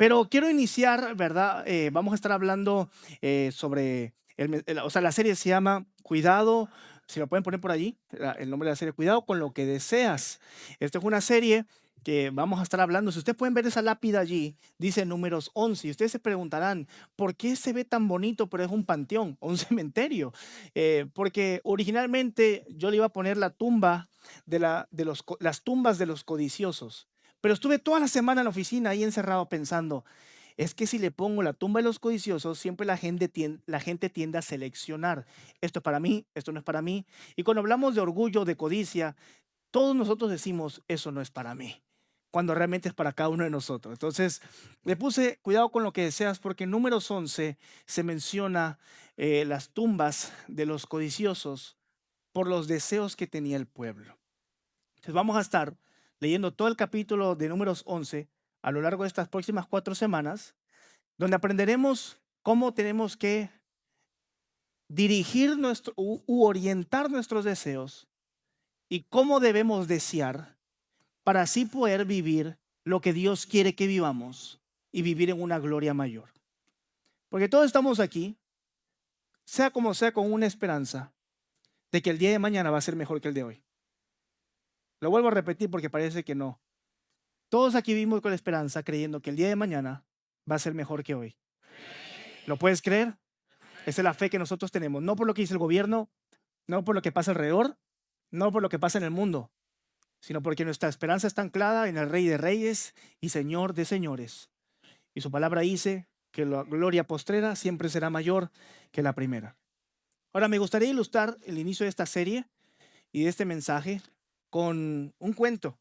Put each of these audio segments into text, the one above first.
Pero quiero iniciar, ¿verdad? Vamos a estar hablando sobre, o sea, la serie se llama Cuidado, si lo pueden poner por allí, el nombre de la serie, Cuidado con lo que deseas. Esta es una serie que vamos a estar hablando. Si ustedes pueden ver esa lápida allí, dice números 11. Y ustedes se preguntarán, ¿por qué se ve tan bonito, pero es un panteón o un cementerio? Porque originalmente yo le iba a poner la tumba las tumbas de los codiciosos. Pero estuve toda la semana en la oficina ahí encerrado pensando, es que si le pongo la tumba de los codiciosos, siempre la gente tiende a seleccionar. Esto es para mí, esto no es para mí. Y cuando hablamos de orgullo, de codicia, todos nosotros decimos, eso no es para mí, cuando realmente es para cada uno de nosotros. Entonces, le puse cuidado con lo que deseas, porque en números 11 se menciona las tumbas de los codiciosos por los deseos que tenía el pueblo. Entonces vamos a estar leyendo todo el capítulo de Números 11 a lo largo de estas próximas 4 semanas, donde aprenderemos cómo tenemos que dirigir u orientar nuestros deseos y cómo debemos desear para así poder vivir lo que Dios quiere que vivamos y vivir en una gloria mayor. Porque todos estamos aquí, sea como sea, con una esperanza de que el día de mañana va a ser mejor que el de hoy. Lo vuelvo a repetir porque parece que no. Todos aquí vivimos con la esperanza, creyendo que el día de mañana va a ser mejor que hoy. ¿Lo puedes creer? Esa es la fe que nosotros tenemos, no por lo que dice el gobierno, no por lo que pasa alrededor, no por lo que pasa en el mundo, sino porque nuestra esperanza está anclada en el Rey de Reyes y Señor de Señores. Y su palabra dice que la gloria postrera siempre será mayor que la primera. Ahora, me gustaría ilustrar el inicio de esta serie y de este mensaje con un cuento.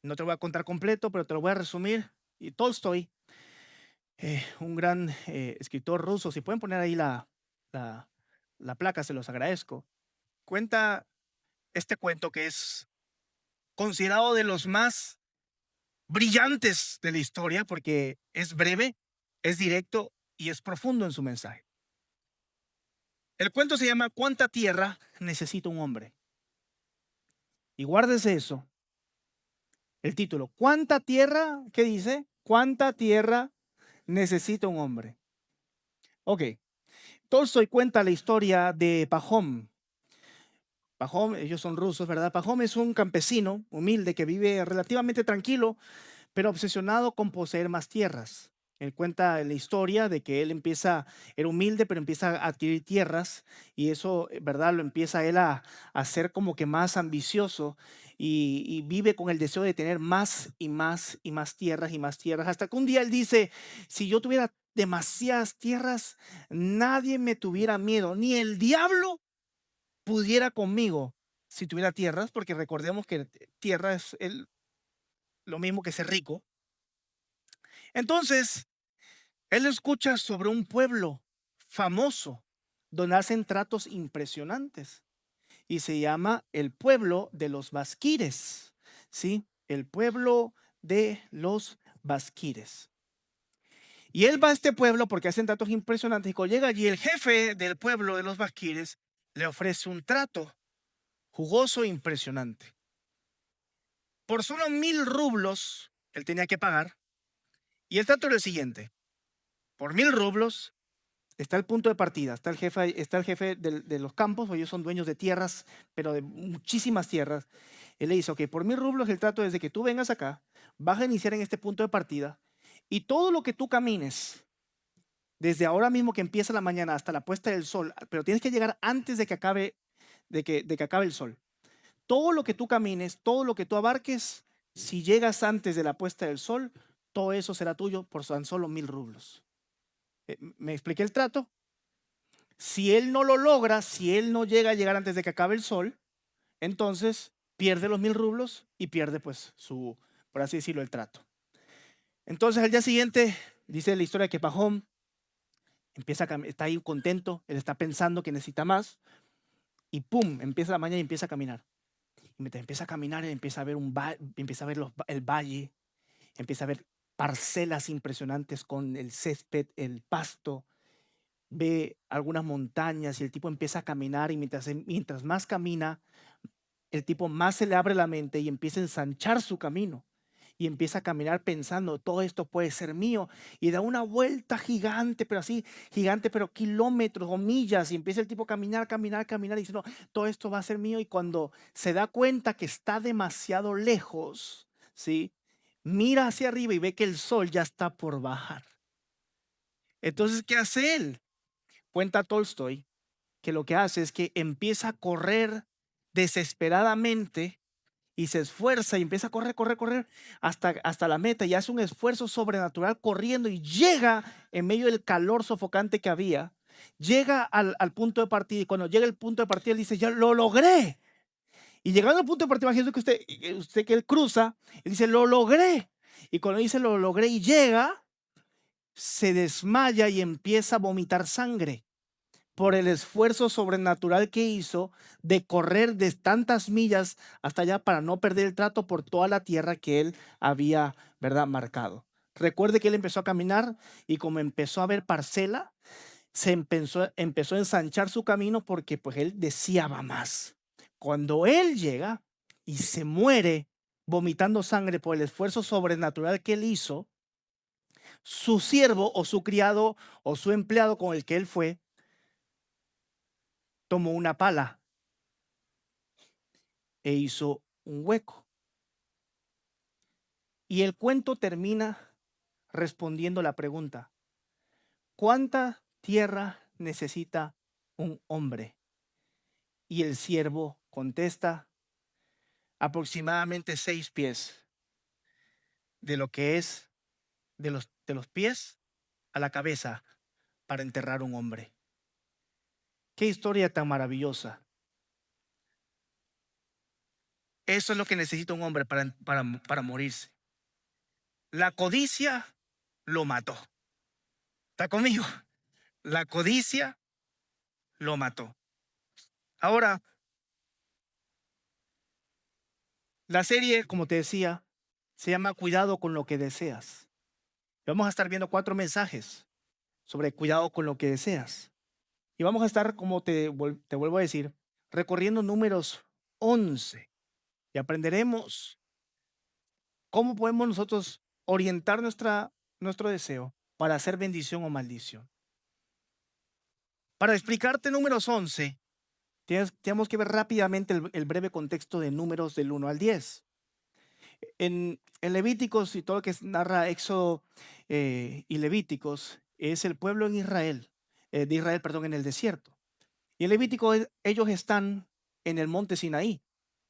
No te lo voy a contar completo, pero te lo voy a resumir. Y Tolstoy, un gran escritor ruso, si pueden poner ahí la, la placa, se los agradezco. Cuenta este cuento que es considerado de los más brillantes de la historia porque es breve, es directo y es profundo en su mensaje. El cuento se llama ¿Cuánta tierra necesita un hombre? Y guárdese eso, el título. ¿Cuánta tierra? ¿Qué dice? ¿Cuánta tierra necesita un hombre? Ok. Tolstoy cuenta la historia de Pajom. Pajom, ellos son rusos, ¿verdad? Pajom es un campesino humilde que vive relativamente tranquilo, pero obsesionado con poseer más tierras. Él cuenta la historia de que era humilde, pero empieza a adquirir tierras y eso, ¿verdad? Lo empieza él a ser como que más ambicioso y vive con el deseo de tener más y más y más tierras y más tierras, hasta que un día él dice, si yo tuviera demasiadas tierras, nadie me tuviera miedo, ni el diablo pudiera conmigo si tuviera tierras, porque recordemos que tierra es lo mismo que ser rico. Entonces, él escucha sobre un pueblo famoso donde hacen tratos impresionantes y se llama el pueblo de los basquires, ¿sí? El pueblo de los basquires. Y él va a este pueblo porque hacen tratos impresionantes y cuando llega allí el jefe del pueblo de los basquires le ofrece un trato jugoso e impresionante. Por solo 1,000 rublos él tenía que pagar y el trato era el siguiente. Por 1,000 rublos está el punto de partida, está el jefe de los campos, ellos son dueños de tierras, pero de muchísimas tierras. Él le dice, ok, por 1,000 rublos el trato es de que tú vengas acá, vas a iniciar en este punto de partida y todo lo que tú camines, desde ahora mismo que empieza la mañana hasta la puesta del sol, pero tienes que llegar antes de que acabe, de que acabe el sol. Todo lo que tú camines, todo lo que tú abarques, si llegas antes de la puesta del sol, todo eso será tuyo por tan solo 1,000 rublos. ¿Me expliqué el trato? Si él no lo logra, si él no llega a llegar antes de que acabe el sol, entonces pierde los 1,000 rublos y pierde pues por así decirlo, el trato. Entonces al día siguiente, dice la historia que Pajón está ahí contento, él está pensando que necesita más y pum, empieza la mañana y empieza a caminar. Y mientras empieza a caminar, él empieza a ver, empieza a ver el valle, empieza a ver parcelas impresionantes con el césped, el pasto, ve algunas montañas y el tipo empieza a caminar y mientras más camina, el tipo más se le abre la mente y empieza a ensanchar su camino. y empieza a caminar pensando, todo esto puede ser mío, y da una vuelta gigante, pero así, gigante, pero kilómetros o millas, y empieza el tipo a caminar, caminar, caminar, y dice, no, todo esto va a ser mío, y cuando se da cuenta que está demasiado lejos, ¿sí? Mira hacia arriba y ve que el sol ya está por bajar. Entonces, ¿qué hace él? Cuenta Tolstoy que lo que hace es que empieza a correr desesperadamente y se esfuerza y empieza a correr, correr, correr hasta la meta y hace un esfuerzo sobrenatural corriendo y llega en medio del calor sofocante que había, llega al punto de partida y cuando llega el punto de partida él dice, ya lo logré. Y llegando al punto de partida, imagínese que usted que él cruza, él dice, lo logré. Y cuando dice lo logré y llega, se desmaya y empieza a vomitar sangre por el esfuerzo sobrenatural que hizo de correr de tantas millas hasta allá para no perder el trato por toda la tierra que él había, ¿verdad?, marcado. Recuerde que él empezó a caminar y como empezó a ver parcela, empezó a ensanchar su camino porque pues él deseaba más. Cuando él llega y se muere vomitando sangre por el esfuerzo sobrenatural que él hizo, su siervo o su criado o su empleado con el que él fue, tomó una pala e hizo un hueco. Y el cuento termina respondiendo la pregunta, ¿cuánta tierra necesita un hombre? Y el siervo contesta, aproximadamente 6 pies, de lo que es de los pies a la cabeza para enterrar un hombre. Qué historia tan maravillosa. Eso es lo que necesita un hombre para morirse. La codicia lo mató. ¿Está conmigo? La codicia lo mató. Ahora, la serie, como te decía, se llama Cuidado con lo que deseas. Vamos a estar viendo 4 mensajes sobre cuidado con lo que deseas. Y vamos a estar, como te vuelvo a decir, recorriendo números 11. Y aprenderemos cómo podemos nosotros orientar nuestro deseo para hacer bendición o maldición. Para explicarte números 11, tenemos que ver rápidamente el breve contexto de números del 1 al 10. En Levíticos y todo lo que narra Éxodo y Levíticos es el pueblo en Israel, de Israel, perdón, en el desierto. Y en Levítico ellos están en el monte Sinaí,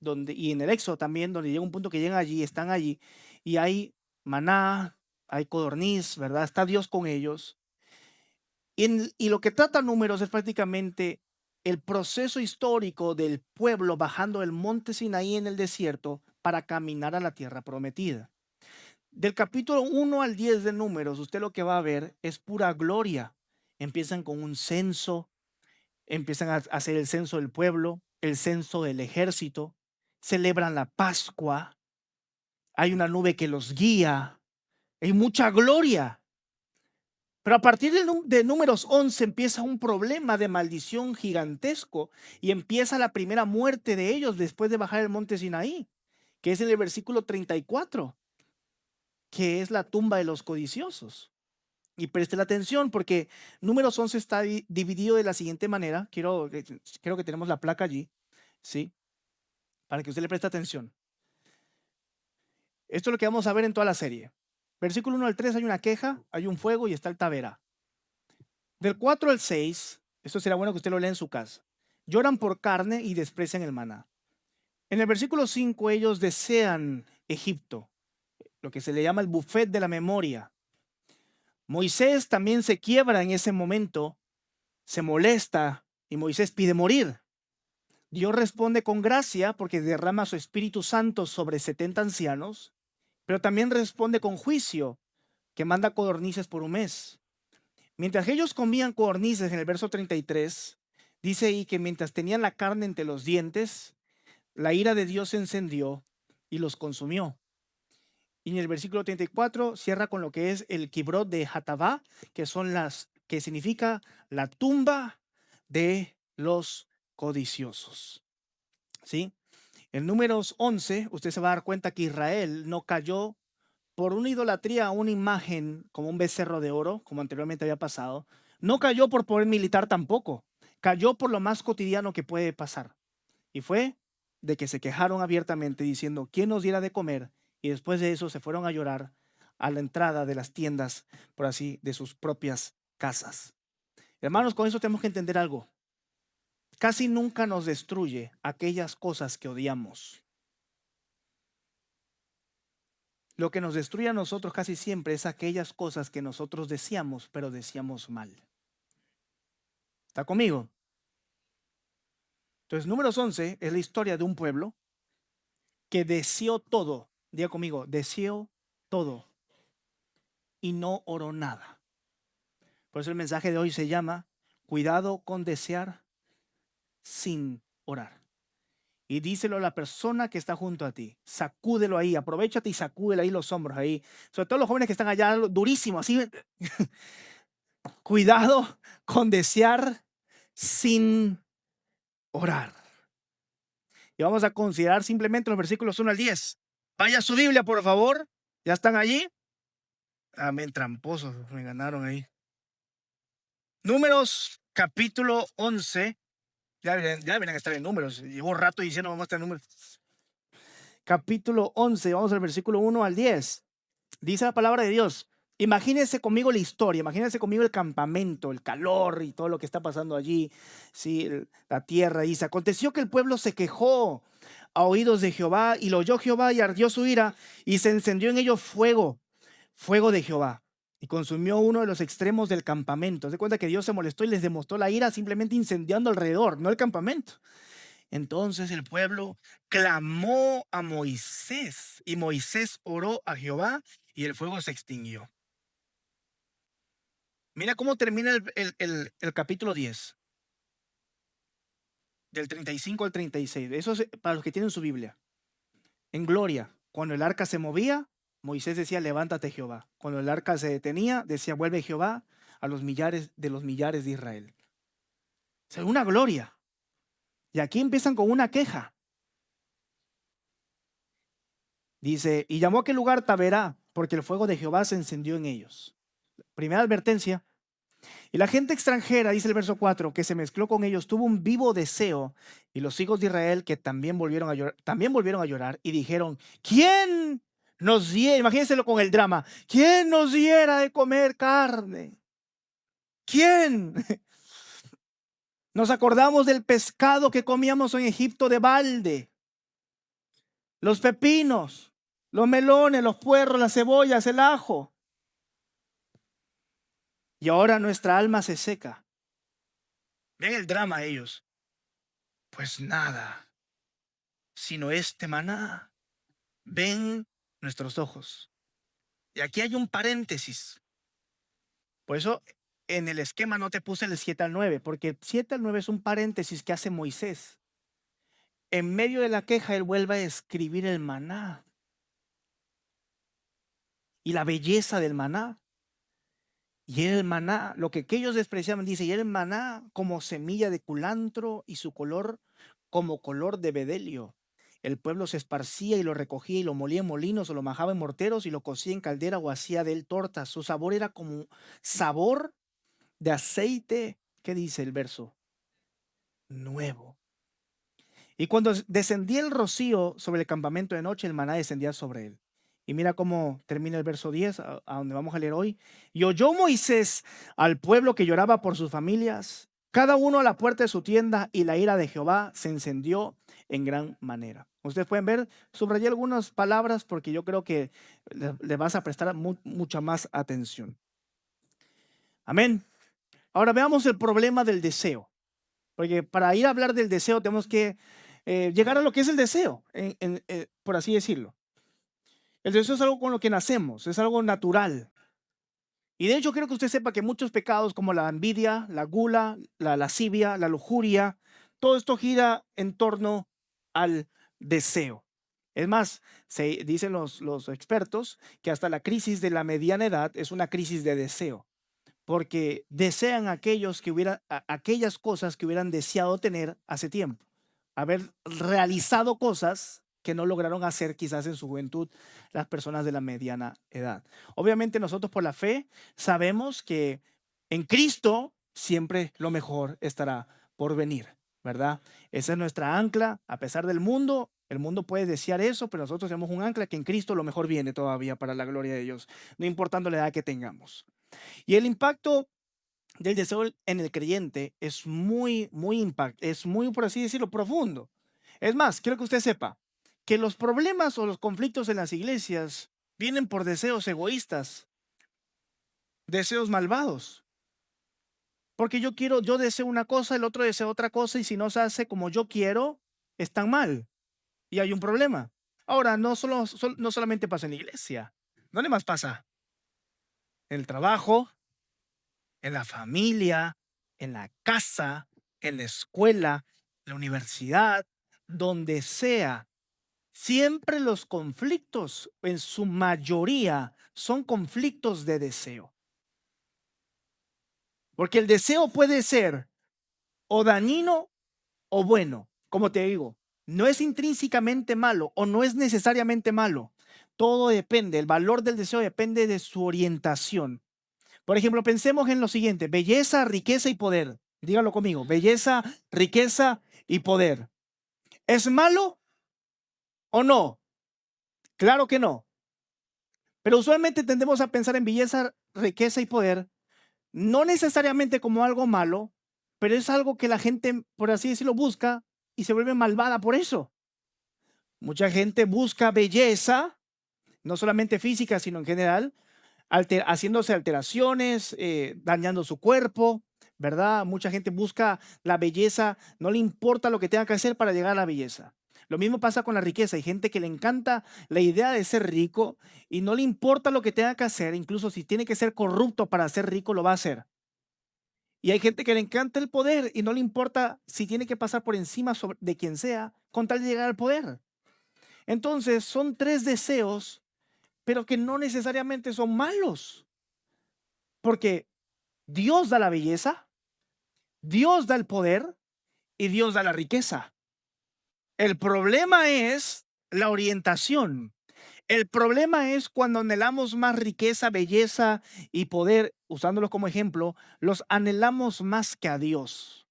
y en el Éxodo también, donde llega un punto que llegan allí, están allí, y hay maná, hay codorniz, ¿verdad? Está Dios con ellos. Y lo que trata números es prácticamente el proceso histórico del pueblo bajando el monte Sinaí en el desierto para caminar a la tierra prometida. Del capítulo 1 al 10 de números, usted lo que va a ver es pura gloria. Empiezan con un censo, empiezan a hacer el censo del pueblo, el censo del ejército, celebran la Pascua, hay una nube que los guía, hay mucha gloria. Pero a partir de números 11 empieza un problema de maldición gigantesco y empieza la primera muerte de ellos después de bajar el monte Sinaí, que es en el versículo 34, que es la tumba de los codiciosos. Y preste la atención porque números 11 está dividido de la siguiente manera. Creo que tenemos la placa allí, ¿sí? Para que usted le preste atención. Esto es lo que vamos a ver en toda la serie. Versículo 1 al 3 hay una queja, hay un fuego y está el Tavera. Del 4 al 6, esto será bueno que usted lo lea en su casa. Lloran por carne y desprecian el maná. En el versículo 5 ellos desean Egipto, lo que se le llama el buffet de la memoria. Moisés también se quiebra en ese momento, se molesta y Moisés pide morir. Dios responde con gracia porque derrama su Espíritu Santo sobre 70 ancianos, pero también responde con juicio que manda codornices por un mes. Mientras ellos comían codornices en el verso 33, dice ahí que mientras tenían la carne entre los dientes, la ira de Dios se encendió y los consumió. Y en el versículo 34 cierra con lo que es el Kibrot de Hatabá, que significa la tumba de los codiciosos. ¿Sí? En números 11, usted se va a dar cuenta que Israel no cayó por una idolatría a una imagen como un becerro de oro, como anteriormente había pasado. No cayó por poder militar tampoco. Cayó por lo más cotidiano que puede pasar. Y fue de que se quejaron abiertamente diciendo, ¿quién nos diera de comer? Y después de eso se fueron a llorar a la entrada de las tiendas, por así, de sus propias casas. Hermanos, con eso tenemos que entender algo. Casi nunca nos destruye aquellas cosas que odiamos. Lo que nos destruye a nosotros casi siempre es aquellas cosas que nosotros deseamos, pero deseamos mal. ¿Está conmigo? Entonces, números 11 es la historia de un pueblo que deseó todo. Diga conmigo, deseó todo y no oró nada. Por eso el mensaje de hoy se llama, cuidado con desear sin orar. Y díselo a la persona que está junto a ti. Sacúdelo ahí, aprovechate y sacúdele ahí los hombros ahí. Sobre todo los jóvenes que están allá durísimos, así. Cuidado con desear sin orar. Y vamos a considerar simplemente los versículos 1 al 10. Vaya a su Biblia, por favor. ¿Ya están allí? Amén, tramposos, me ganaron ahí. Números, capítulo 11. Ya deberían estar en números. Llevo rato diciendo vamos a estar en números. Capítulo 11, vamos al versículo 1 al 10. Dice la palabra de Dios. Imagínense conmigo la historia, imagínense conmigo el campamento, el calor y todo lo que está pasando allí, ¿sí? La tierra. Dice, aconteció que el pueblo se quejó a oídos de Jehová y lo oyó Jehová y ardió su ira y se encendió en ellos fuego de Jehová y consumió uno de los extremos del campamento. Se cuenta que Dios se molestó y les demostró la ira simplemente incendiando alrededor, no el campamento. Entonces el pueblo clamó a Moisés y Moisés oró a Jehová y el fuego se extinguió. Mira cómo termina el capítulo 10, del 35 al 36. Eso es para los que tienen su Biblia. En gloria, cuando el arca se movía, Moisés decía, levántate Jehová. Cuando el arca se detenía, decía, vuelve Jehová a los millares de Israel. O sea, una gloria. Y aquí empiezan con una queja. Dice, y llamó a aquel lugar Taberá, porque el fuego de Jehová se encendió en ellos. Primera advertencia. Y la gente extranjera, dice el verso 4, que se mezcló con ellos, tuvo un vivo deseo. Y los hijos de Israel que también volvieron a llorar y dijeron, ¿quién nos diera? Imagínenselo con el drama. ¿Quién nos diera de comer carne? ¿Quién? Nos acordamos del pescado que comíamos en Egipto de balde. Los pepinos, los melones, los puerros, las cebollas, el ajo. Y ahora nuestra alma se seca. Ven el drama ellos. Pues nada, sino este maná. Ven nuestros ojos. Y aquí hay un paréntesis. Por eso en el esquema no te puse el 7 al 9, porque el 7 al 9 es un paréntesis que hace Moisés. En medio de la queja, él vuelve a escribir el maná y la belleza del maná. Y el maná, lo que ellos despreciaban, dice, y el maná como semilla de culantro y su color como color de bedelio. El pueblo se esparcía y lo recogía y lo molía en molinos o lo majaba en morteros y lo cocía en caldera o hacía de él tortas. Su sabor era como sabor de aceite. ¿Qué dice el verso? Nuevo. Y cuando descendía el rocío sobre el campamento de noche, el maná descendía sobre él. Y mira cómo termina el verso 10, a donde vamos a leer hoy. Y oyó Moisés al pueblo que lloraba por sus familias, cada uno a la puerta de su tienda, y la ira de Jehová se encendió en gran manera. Ustedes pueden ver, subrayé algunas palabras porque yo creo que le vas a prestar mucha más atención. Amén. Ahora veamos el problema del deseo. Porque para ir a hablar del deseo tenemos que llegar a lo que es el deseo, por así decirlo. El deseo es algo con lo que nacemos, es algo natural. Y de hecho quiero que usted sepa que muchos pecados como la envidia, la gula, la lascivia, la lujuria, todo esto gira en torno al deseo. Es más, se dicen los expertos que hasta la crisis de la mediana edad es una crisis de deseo, porque desean aquellas cosas que hubieran deseado tener hace tiempo, haber realizado cosas que no lograron hacer quizás en su juventud las personas de la mediana edad. Obviamente nosotros por la fe sabemos que en Cristo siempre lo mejor estará por venir, ¿verdad? Esa es nuestra ancla, a pesar del mundo. El mundo puede desear eso, pero nosotros tenemos un ancla que en Cristo lo mejor viene todavía para la gloria de Dios, no importando la edad que tengamos. Y el impacto del deseo en el creyente es es muy, por así decirlo, profundo. Es más, quiero que usted sepa que los problemas o los conflictos en las iglesias vienen por deseos egoístas, deseos malvados. Porque yo deseo una cosa, el otro desea otra cosa, y si no se hace como yo quiero, están mal y hay un problema. Ahora, no solamente pasa en la iglesia. ¿Dónde más pasa? En el trabajo, en la familia, en la casa, en la escuela, en la universidad, donde sea. Siempre los conflictos, en su mayoría, son conflictos de deseo. Porque el deseo puede ser o dañino o bueno. Como te digo, no es intrínsecamente malo o no es necesariamente malo. Todo depende, el valor del deseo depende de su orientación. Por ejemplo, pensemos en lo siguiente: belleza, riqueza y poder. Dígalo conmigo: belleza, riqueza y poder. ¿Es malo o no? Claro que no. Pero usualmente tendemos a pensar en belleza, riqueza y poder, no necesariamente como algo malo, pero es algo que la gente, por así decirlo, busca y se vuelve malvada por eso. Mucha gente busca belleza, no solamente física, sino en general, haciéndose alteraciones, dañando su cuerpo, ¿verdad? Mucha gente busca la belleza, no le importa lo que tenga que hacer para llegar a la belleza. Lo mismo pasa con la riqueza. Hay gente que le encanta la idea de ser rico y no le importa lo que tenga que hacer, incluso si tiene que ser corrupto para ser rico, lo va a hacer. Y hay gente que le encanta el poder y no le importa si tiene que pasar por encima de quien sea con tal de llegar al poder. Entonces, son tres deseos, pero que no necesariamente son malos, porque Dios da la belleza, Dios da el poder y Dios da la riqueza. El problema es la orientación. El problema es cuando anhelamos más riqueza, belleza y poder, usándolos como ejemplo, los anhelamos más que a Dios.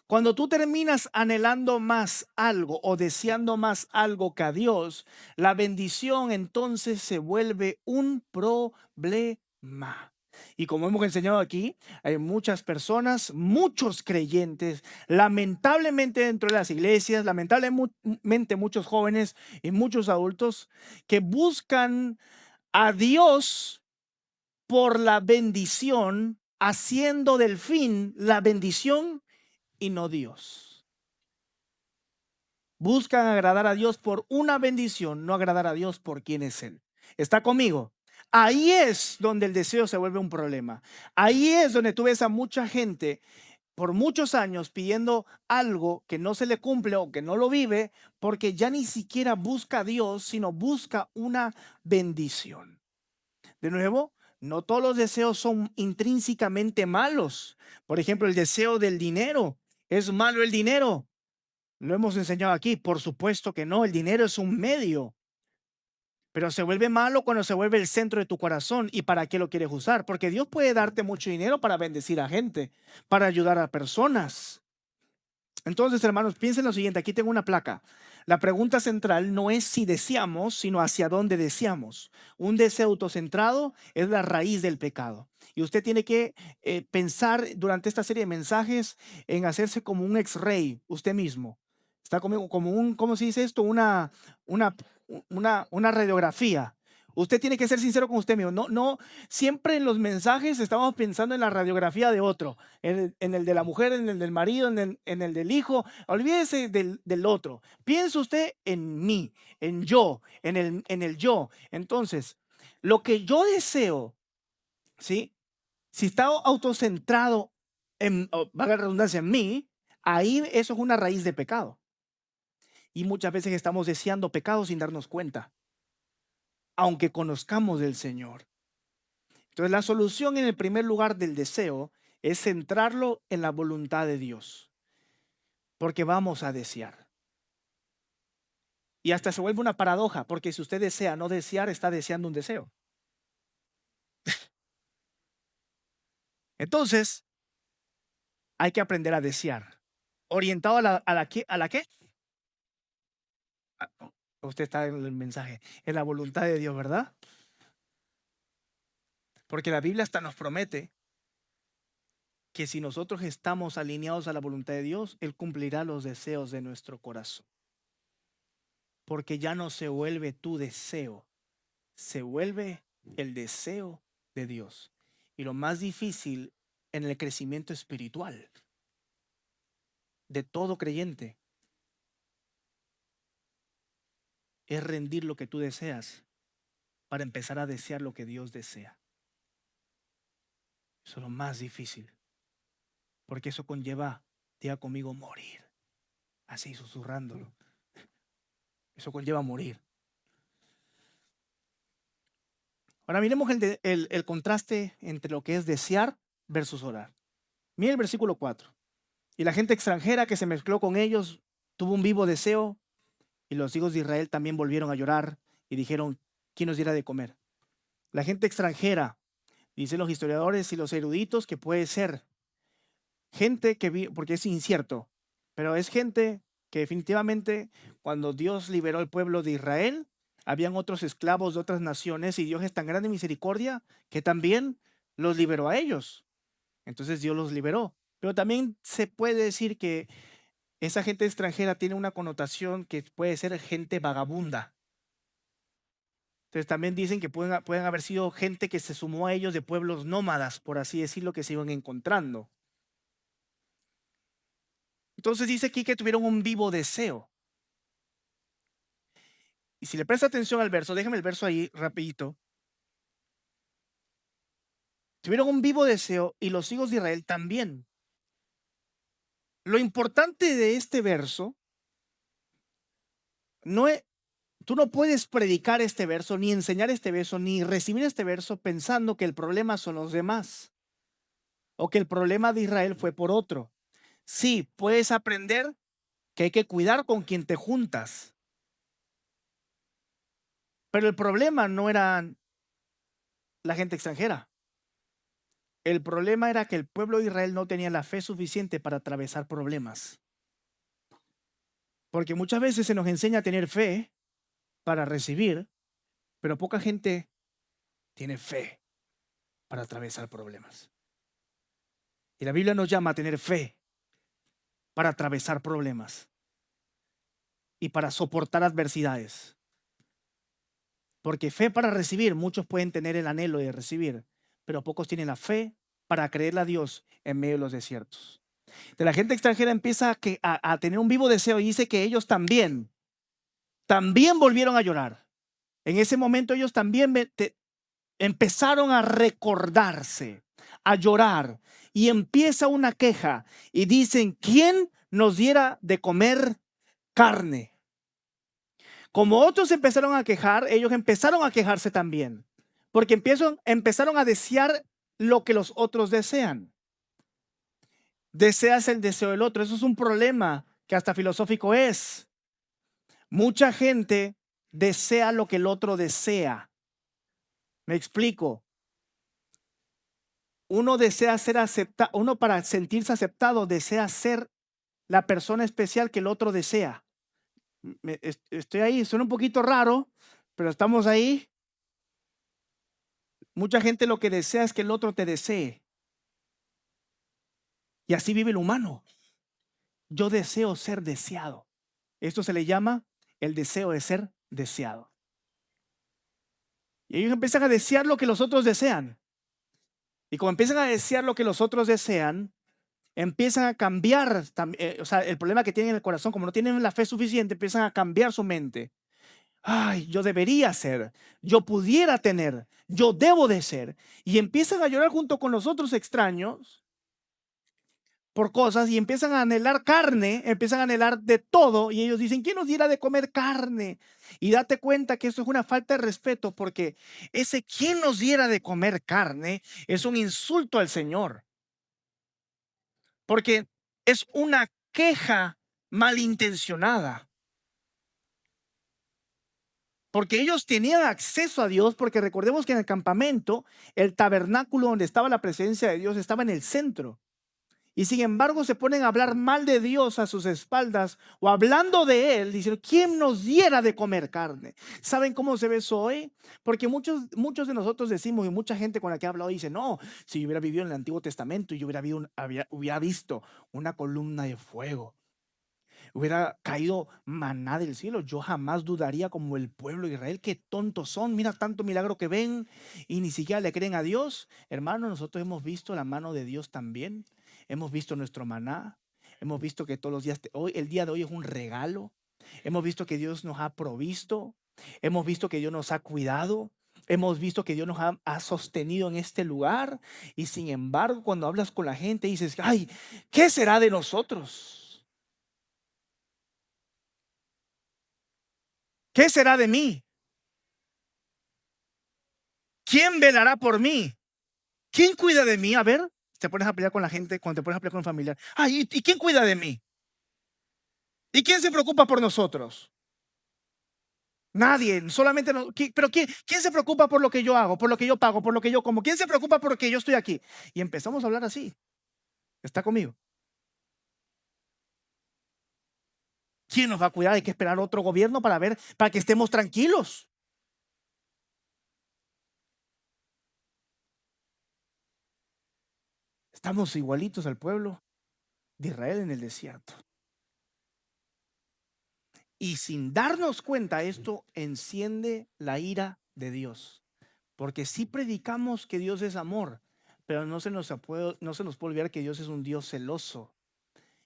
Cuando tú terminas anhelando más algo o deseando más algo que a Dios, la bendición entonces se vuelve un problema. Y como hemos enseñado aquí, hay muchas personas, muchos creyentes, lamentablemente dentro de las iglesias, lamentablemente muchos jóvenes y muchos adultos que buscan a Dios por la bendición, haciendo del fin la bendición y no Dios. Buscan agradar a Dios por una bendición, no agradar a Dios por quién es Él. ¿Está conmigo? Ahí es donde el deseo se vuelve un problema. Ahí es donde tú ves a mucha gente por muchos años pidiendo algo que no se le cumple o que no lo vive, porque ya ni siquiera busca a Dios, sino busca una bendición. De nuevo, no todos los deseos son intrínsecamente malos. Por ejemplo, el deseo del dinero. ¿Es malo el dinero? Lo hemos enseñado aquí. Por supuesto que no. El dinero es un medio, pero se vuelve malo cuando se vuelve el centro de tu corazón. ¿Y para qué lo quieres usar? Porque Dios puede darte mucho dinero para bendecir a gente, para ayudar a personas. Entonces, hermanos, piensen lo siguiente. Aquí tengo una placa. La pregunta central no es si deseamos, sino hacia dónde deseamos. Un deseo autocentrado es la raíz del pecado. Y usted tiene que pensar durante esta serie de mensajes en hacerse como un X-ray usted mismo. Está como un, ¿cómo se dice esto? Una, una radiografía. Usted tiene que ser sincero con usted mismo. No, siempre en los mensajes estamos pensando en la radiografía de otro, en el de la mujer, en el del marido, en el del hijo. Olvídese del otro. Piensa usted en mí, en yo, en el yo. Entonces, lo que yo deseo, ¿sí? Si está autocentrado valga la redundancia, en mí, ahí eso es una raíz de pecado. Y muchas veces estamos deseando pecados sin darnos cuenta, aunque conozcamos del Señor. Entonces, la solución en el primer lugar del deseo es centrarlo en la voluntad de Dios, porque vamos a desear. Y hasta se vuelve una paradoja, porque si usted desea no desear, está deseando un deseo. Entonces, hay que aprender a desear. ¿Orientado a la qué? Usted está en el mensaje, en la voluntad de Dios, ¿verdad? Porque la Biblia hasta nos promete que si nosotros estamos alineados a la voluntad de Dios, Él cumplirá los deseos de nuestro corazón. Porque ya no se vuelve tu deseo, se vuelve el deseo de Dios. Y lo más difícil en el crecimiento espiritual de todo creyente es rendir lo que tú deseas para empezar a desear lo que Dios desea. Eso es lo más difícil, porque eso conlleva, diga conmigo, morir. Así susurrándolo. Eso conlleva morir. Ahora miremos el contraste entre lo que es desear versus orar. Mira el versículo 4. Y la gente extranjera que se mezcló con ellos tuvo un vivo deseo, y los hijos de Israel también volvieron a llorar y dijeron, ¿quién nos diera de comer? La gente extranjera, dicen los historiadores y los eruditos, que puede ser gente porque es incierto, pero es gente que definitivamente cuando Dios liberó al pueblo de Israel, habían otros esclavos de otras naciones y Dios es tan grande en misericordia que también los liberó a ellos. Entonces Dios los liberó. Pero también se puede decir que esa gente extranjera tiene una connotación que puede ser gente vagabunda. Entonces también dicen que pueden haber sido gente que se sumó a ellos de pueblos nómadas, por así decirlo, que se iban encontrando. Entonces dice aquí que tuvieron un vivo deseo. Y si le presta atención al verso, déjame el verso ahí rapidito. Tuvieron un vivo deseo y los hijos de Israel también. Lo importante de este verso no es, tú no puedes predicar este verso, ni enseñar este verso, ni recibir este verso pensando que el problema son los demás o que el problema de Israel fue por otro. Sí, puedes aprender que hay que cuidar con quien te juntas, pero el problema no era la gente extranjera. El problema era que el pueblo de Israel no tenía la fe suficiente para atravesar problemas. Porque muchas veces se nos enseña a tener fe para recibir, pero poca gente tiene fe para atravesar problemas. Y la Biblia nos llama a tener fe para atravesar problemas y para soportar adversidades. Porque fe para recibir, muchos pueden tener el anhelo de recibir, pero pocos tienen la fe para creerle a Dios en medio de los desiertos. De la gente extranjera empieza a tener un vivo deseo y dice que ellos también volvieron a llorar. En ese momento ellos también empezaron a recordarse, a llorar, y empieza una queja y dicen, ¿quién nos diera de comer carne? Como otros empezaron a quejar, ellos empezaron a quejarse también, porque empezaron a desear lo que los otros desean. Deseas el deseo del otro. Eso es un problema que hasta filosófico es. Mucha gente desea lo que el otro desea. Me explico. Uno desea ser aceptado, uno para sentirse aceptado desea ser la persona especial que el otro desea. Estoy ahí, suena un poquito raro, pero estamos ahí. Mucha gente lo que desea es que el otro te desee. Y así vive el humano. Yo deseo ser deseado. Esto se le llama el deseo de ser deseado. Y ellos empiezan a desear lo que los otros desean. Y como empiezan a desear lo que los otros desean, empiezan a cambiar, o sea, el problema que tienen en el corazón, como no tienen la fe suficiente, empiezan a cambiar su mente. Ay, yo debería ser, yo pudiera tener, yo debo de ser. Y empiezan a llorar junto con los otros extraños por cosas y empiezan a anhelar carne, empiezan a anhelar de todo y ellos dicen, ¿quién nos diera de comer carne? Y date cuenta que eso es una falta de respeto porque ese ¿quién nos diera de comer carne? Es un insulto al Señor. Porque es una queja malintencionada. Porque ellos tenían acceso a Dios, porque recordemos que en el campamento, el tabernáculo donde estaba la presencia de Dios estaba en el centro. Y sin embargo se ponen a hablar mal de Dios a sus espaldas o hablando de Él, diciendo, ¿quién nos diera de comer carne? ¿Saben cómo se ve eso hoy? Porque muchos de nosotros decimos, y mucha gente con la que he hablado dice, no, si yo hubiera vivido en el Antiguo Testamento y yo hubiera visto una columna de fuego, hubiera caído maná del cielo, yo jamás dudaría como el pueblo de Israel, qué tontos son, mira tanto milagro que ven y ni siquiera le creen a Dios. Hermano, nosotros hemos visto la mano de Dios también, hemos visto nuestro maná, hemos visto que todos los días, hoy, el día de hoy es un regalo, hemos visto que Dios nos ha provisto, hemos visto que Dios nos ha cuidado. Hemos visto que Dios nos ha sostenido en este lugar y sin embargo cuando hablas con la gente dices, ay, ¿qué será de nosotros? ¿Qué será de mí? ¿Quién velará por mí? ¿Quién cuida de mí? A ver, te pones a pelear con la gente, cuando te pones a pelear con un familiar. Ay, ¿y quién cuida de mí? ¿Y quién se preocupa por nosotros? Nadie, solamente pero ¿quién se preocupa por lo que yo hago, por lo que yo pago, por lo que yo como? ¿Quién se preocupa por lo que yo estoy aquí? Y empezamos a hablar así. ¿Está conmigo? ¿Quién nos va a cuidar? Hay que esperar otro gobierno para ver, para que estemos tranquilos. Estamos igualitos al pueblo de Israel en el desierto. Y sin darnos cuenta, esto enciende la ira de Dios. Porque sí predicamos que Dios es amor, pero no se nos puede olvidar que Dios es un Dios celoso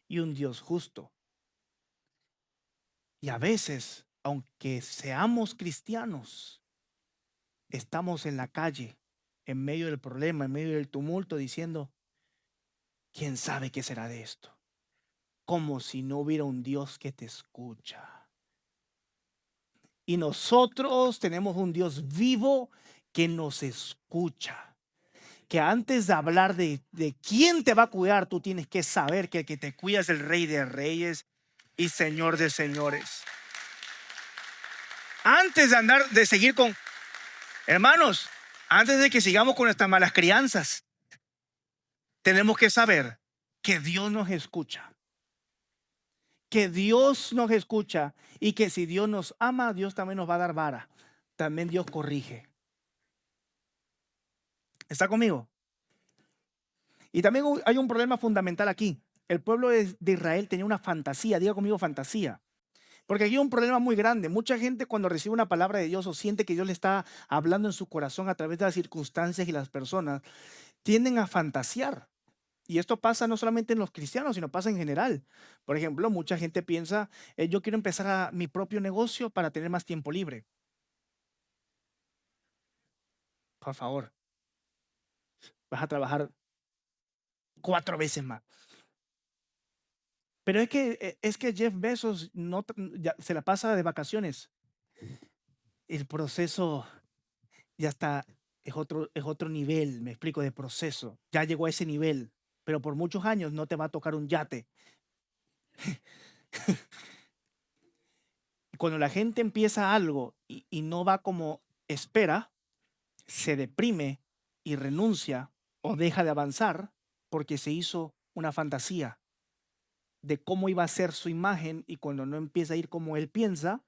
y un Dios justo. Y a veces, aunque seamos cristianos, estamos en la calle, en medio del problema, en medio del tumulto, diciendo, ¿quién sabe qué será de esto? Como si no hubiera un Dios que te escucha. Y nosotros tenemos un Dios vivo que nos escucha. Que antes de hablar de quién te va a cuidar, tú tienes que saber que el que te cuida es el Rey de Reyes y Señor de Señores. Antes de andar, de seguir con, hermanos, antes de que sigamos con nuestras malas crianzas, tenemos que saber que Dios nos escucha. Que Dios nos escucha y que si Dios nos ama, Dios también nos va a dar vara. También Dios corrige. ¿Está conmigo? Y también hay un problema fundamental aquí. El pueblo de Israel tenía una fantasía, diga conmigo fantasía. Porque aquí hay un problema muy grande. Mucha gente cuando recibe una palabra de Dios o siente que Dios le está hablando en su corazón a través de las circunstancias y las personas, tienden a fantasear. Y esto pasa no solamente en los cristianos, sino pasa en general. Por ejemplo, mucha gente piensa, yo quiero empezar mi propio negocio para tener más tiempo libre. Por favor, vas a trabajar 4 veces más. Pero es que Jeff Bezos se la pasa de vacaciones. El proceso ya está, es otro nivel, me explico, de proceso. Ya llegó a ese nivel, pero por muchos años no te va a tocar un yate. Cuando la gente empieza algo y no va como espera, se deprime y renuncia o deja de avanzar porque se hizo una fantasía de cómo iba a ser su imagen y cuando no empieza a ir como él piensa,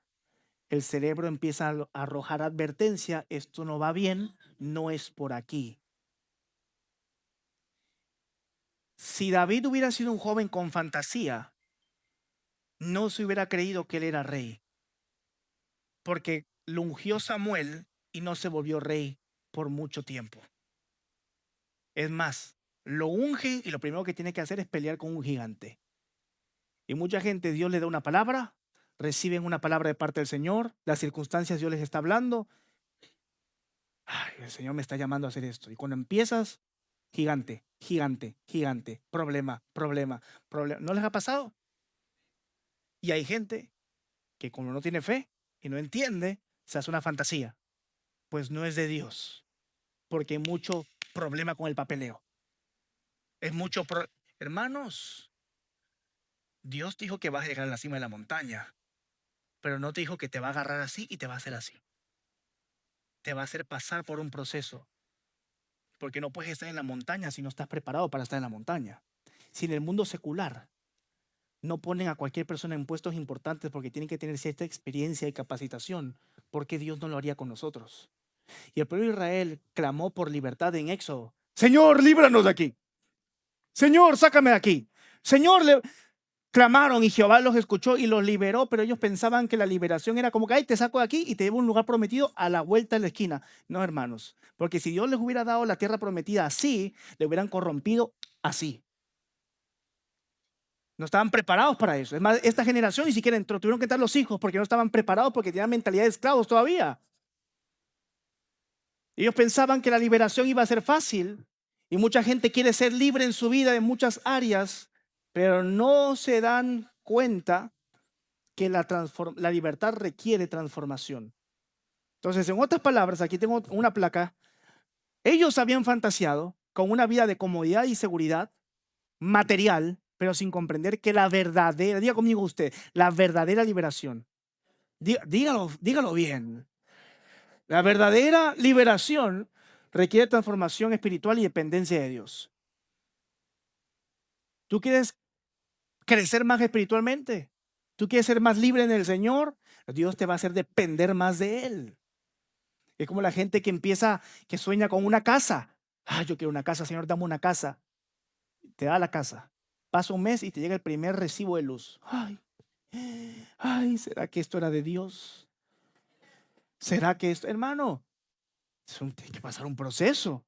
el cerebro empieza a arrojar advertencia, esto no va bien, no es por aquí. Si David hubiera sido un joven con fantasía, no se hubiera creído que él era rey, porque lo ungió Samuel y no se volvió rey por mucho tiempo. Es más, lo ungen y lo primero que tiene que hacer es pelear con un gigante. Y mucha gente, Dios le da una palabra, reciben una palabra de parte del Señor, las circunstancias Dios les está hablando. Ay, el Señor me está llamando a hacer esto. Y cuando empiezas, gigante, gigante, gigante, problema, problema, problema. ¿No les ha pasado? Y hay gente que como no tiene fe y no entiende, se hace una fantasía. Pues no es de Dios, porque hay mucho problema con el papeleo. Es mucho Hermanos, Dios dijo que vas a llegar a la cima de la montaña, pero no te dijo que te va a agarrar así y te va a hacer así. Te va a hacer pasar por un proceso, porque no puedes estar en la montaña si no estás preparado para estar en la montaña. Si en el mundo secular no ponen a cualquier persona en puestos importantes porque tienen que tener cierta experiencia y capacitación, ¿por qué Dios no lo haría con nosotros? Y el pueblo de Israel clamó por libertad en Éxodo. Señor, líbranos de aquí. Señor, sácame de aquí. Señor, clamaron y Jehová los escuchó y los liberó, pero ellos pensaban que la liberación era como que, ay, te saco de aquí y te llevo a un lugar prometido a la vuelta de la esquina. No, hermanos, porque si Dios les hubiera dado la tierra prometida así, le hubieran corrompido así. No estaban preparados para eso. Es más, esta generación ni siquiera entró. Tuvieron que entrar los hijos porque no estaban preparados, porque tenían mentalidad de esclavos todavía. Ellos pensaban que la liberación iba a ser fácil y mucha gente quiere ser libre en su vida en muchas áreas, pero no se dan cuenta que la libertad requiere transformación. Entonces, en otras palabras, aquí tengo una placa. Ellos habían fantaseado con una vida de comodidad y seguridad material, pero sin comprender que la verdadera, diga conmigo usted, la verdadera liberación, dígalo bien, la verdadera liberación requiere transformación espiritual y dependencia de Dios. ¿Tú quieres crecer más espiritualmente? ¿Tú quieres ser más libre en el Señor? Dios te va a hacer depender más de Él. Es como la gente que sueña con una casa. Yo quiero una casa, Señor, dame una casa. Te da la casa. Pasa un mes y te llega el primer recibo de luz. ¿Será que esto era de Dios? ¿Será que esto, hermano? Tiene que pasar un proceso.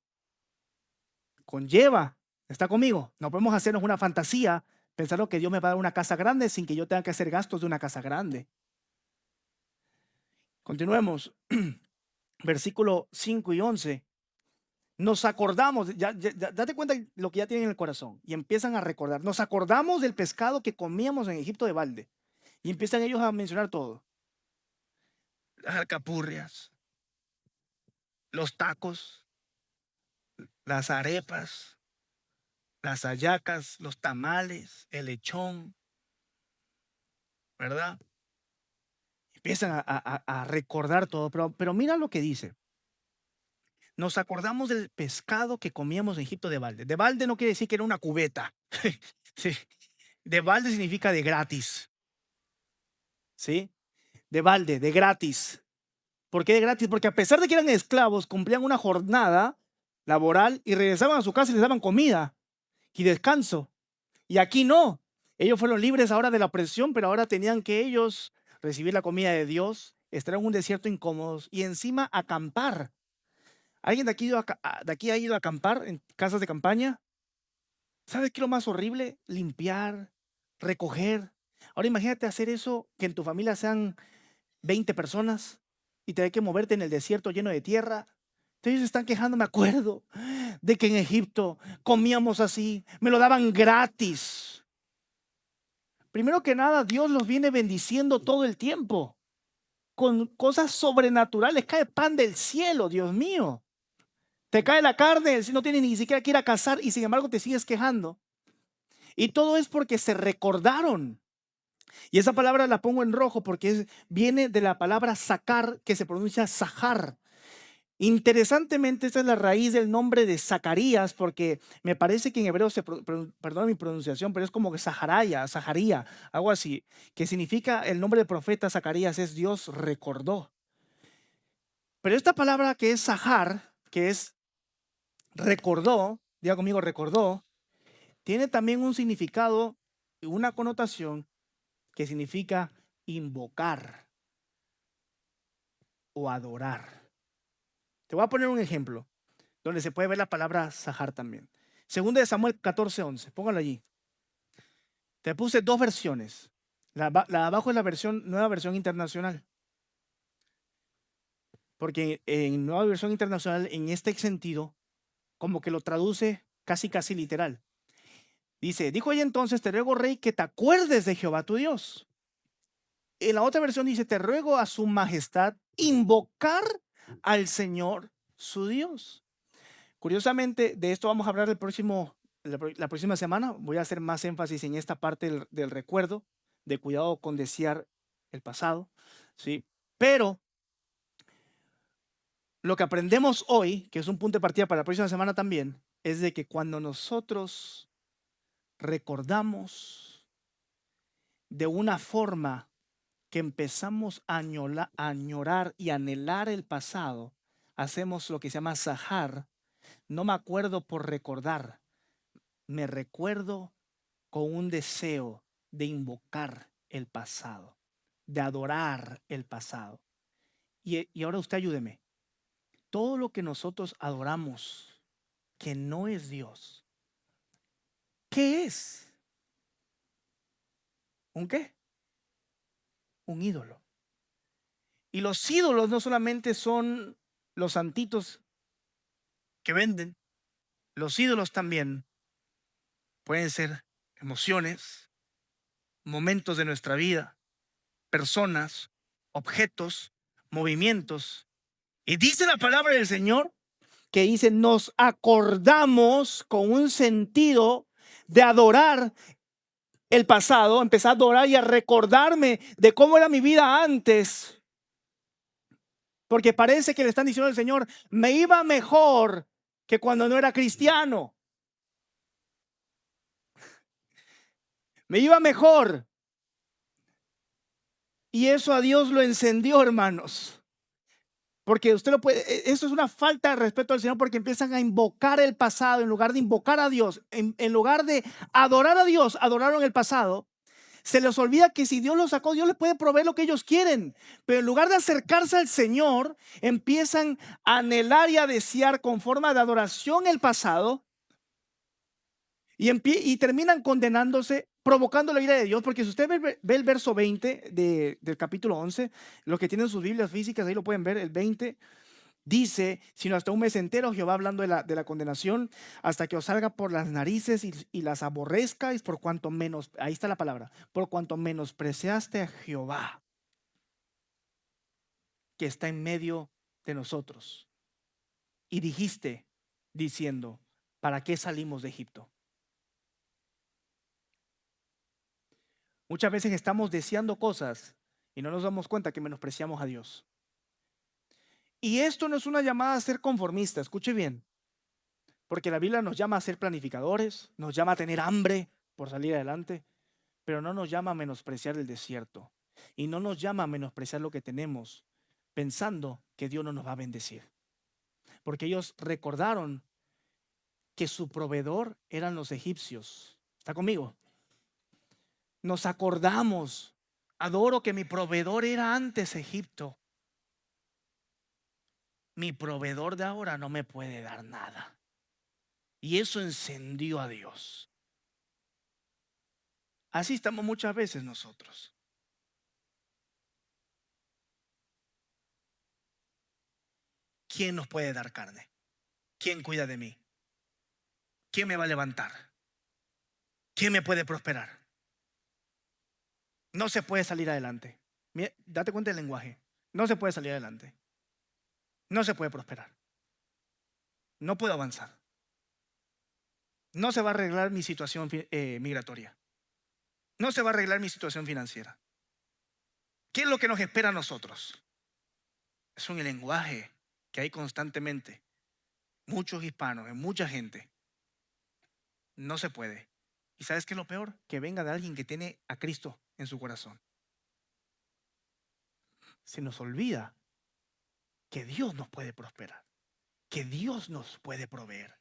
Conlleva. ¿Está conmigo? No podemos hacernos una fantasía pensando que Dios me va a dar una casa grande sin que yo tenga que hacer gastos de una casa grande. Continuemos. Versículo 5 y 11. Nos acordamos, date cuenta de lo que ya tienen en el corazón y empiezan a recordar. Nos acordamos del pescado que comíamos en Egipto de balde y empiezan ellos a mencionar todo. Las alcapurrias, los tacos, las arepas, las hallacas, los tamales, el lechón, ¿verdad? Empiezan a recordar todo, pero mira lo que dice. Nos acordamos del pescado que comíamos en Egipto de balde. De balde no quiere decir que era una cubeta. Sí. De balde significa de gratis. ¿Sí? De balde, de gratis. ¿Por qué de gratis? Porque a pesar de que eran esclavos, cumplían una jornada laboral y regresaban a su casa y les daban comida y descanso. Y aquí no. Ellos fueron libres ahora de la opresión, pero ahora tenían que ellos recibir la comida de Dios, estar en un desierto incómodos y encima acampar. ¿Alguien de aquí ha ido a acampar en casas de campaña? ¿Sabes qué es lo más horrible? Limpiar, recoger. Ahora imagínate hacer eso, que en tu familia sean 20 personas y tener que moverte en el desierto lleno de tierra. Entonces están quejando, me acuerdo, de que en Egipto comíamos así, me lo daban gratis. Primero que nada, Dios los viene bendiciendo todo el tiempo con cosas sobrenaturales. Cae pan del cielo, Dios mío. Te cae la carne, si no tienes ni siquiera que ir a cazar y sin embargo te sigues quejando. Y todo es porque se recordaron. Y esa palabra la pongo en rojo porque viene de la palabra sacar, que se pronuncia Sahar. Interesantemente, esta es la raíz del nombre de Zacarías, porque me parece que en hebreo perdón mi pronunciación, pero es como que Zaharía, algo así, que significa el nombre del profeta Zacarías es Dios recordó. Pero esta palabra que es Sahar, que es recordó, diga conmigo recordó, tiene también un significado y una connotación que significa invocar o adorar. Te voy a poner un ejemplo donde se puede ver la palabra Sahar también. Segunda de Samuel 14:11. Póngalo allí. Te puse dos versiones. La de abajo es la nueva versión internacional. Porque en nueva versión internacional, en este sentido, como que lo traduce casi literal. Dice, dijo ella entonces, te ruego, rey, que te acuerdes de Jehová tu Dios. En la otra versión dice, te ruego a su majestad invocar al Señor su Dios. Curiosamente, de esto vamos a hablar la próxima semana. Voy a hacer más énfasis en esta parte del recuerdo, de cuidado con desear el pasado, ¿sí? Pero lo que aprendemos hoy, que es un punto de partida para la próxima semana también, es de que cuando nosotros recordamos de una forma que empezamos a añorar y anhelar el pasado, hacemos lo que se llama sahar. No me acuerdo por recordar, me recuerdo con un deseo de invocar el pasado, de adorar el pasado. Y ahora usted ayúdeme. Todo lo que nosotros adoramos que no es Dios, ¿qué es? ¿Un qué? Un ídolo. Y los ídolos no solamente son los santitos que venden, los ídolos también pueden ser emociones, momentos de nuestra vida, personas, objetos, movimientos. Y dice la palabra del Señor que dice, nos acordamos con un sentido de adorar el pasado, empecé a adorar y a recordarme de cómo era mi vida antes. Porque parece que le están diciendo al Señor, me iba mejor que cuando no era cristiano. Me iba mejor. Y eso a Dios lo encendió, hermanos. Porque usted lo puede, eso es una falta de respeto al Señor porque empiezan a invocar el pasado en lugar de invocar a Dios. En lugar de adorar a Dios, adoraron el pasado. Se les olvida que si Dios los sacó, Dios les puede proveer lo que ellos quieren. Pero en lugar de acercarse al Señor, empiezan a anhelar y a desear con forma de adoración el pasado y terminan condenándose, provocando la ira de Dios. Porque si usted ve el verso 20 del capítulo 11, los que tienen sus Biblias físicas, ahí lo pueden ver, el 20. Dice, sino hasta un mes entero, Jehová hablando de la condenación, hasta que os salga por las narices y las aborrezcáis, por cuanto menos, ahí está la palabra, por cuanto menospreciaste a Jehová, que está en medio de nosotros. Y dijiste, diciendo, ¿para qué salimos de Egipto? Muchas veces estamos deseando cosas y no nos damos cuenta que menospreciamos a Dios. Y esto no es una llamada a ser conformista, escuche bien. Porque la Biblia nos llama a ser planificadores, nos llama a tener hambre por salir adelante, pero no nos llama a menospreciar el desierto y no nos llama a menospreciar lo que tenemos, pensando que Dios no nos va a bendecir. Porque ellos recordaron que su proveedor eran los egipcios. ¿Está conmigo? Nos acordamos, adoro que mi proveedor era antes Egipto. Mi proveedor de ahora no me puede dar nada. Y eso encendió a Dios. Así estamos muchas veces nosotros. ¿Quién nos puede dar carne? ¿Quién cuida de mí? ¿Quién me va a levantar? ¿Quién me puede prosperar? No se puede salir adelante. Mira, date cuenta del lenguaje. No se puede salir adelante. No se puede prosperar. No puedo avanzar. No se va a arreglar mi situación migratoria. No se va a arreglar mi situación financiera. ¿Qué es lo que nos espera a nosotros? Es un lenguaje que hay constantemente. Muchos hispanos, en mucha gente. No se puede. ¿Y sabes qué es lo peor? Que venga de alguien que tiene a Cristo en su corazón. Se nos olvida que Dios nos puede prosperar, que Dios nos puede proveer,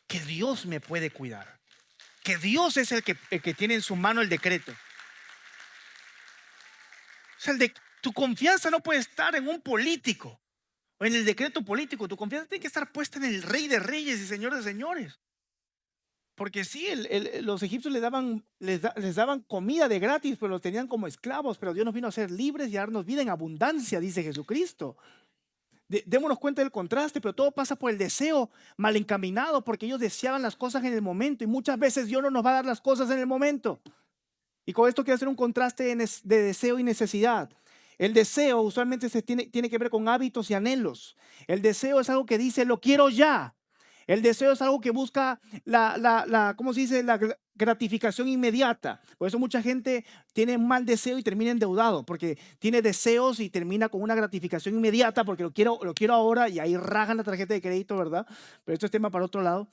que Dios me puede cuidar, que Dios es el que tiene en su mano el decreto. O sea, tu confianza no puede estar en un político o en el decreto político. Tu confianza tiene que estar puesta en el Rey de Reyes y Señor de Señores. Porque sí, los egipcios les daban comida de gratis, pero los tenían como esclavos. Pero Dios nos vino a ser libres y a darnos vida en abundancia, dice Jesucristo. Démonos cuenta del contraste, pero todo pasa por el deseo mal encaminado, porque ellos deseaban las cosas en el momento y muchas veces Dios no nos va a dar las cosas en el momento. Y con esto quiero hacer un contraste de deseo y necesidad. El deseo usualmente tiene que ver con hábitos y anhelos. El deseo es algo que dice, lo quiero ya. El deseo es algo que busca ¿cómo se dice? gratificación inmediata. Por eso mucha gente tiene un mal deseo y termina endeudado, porque tiene deseos y termina con una gratificación inmediata porque lo quiero ahora, y ahí rajan la tarjeta de crédito, ¿verdad? Pero esto es tema para otro lado.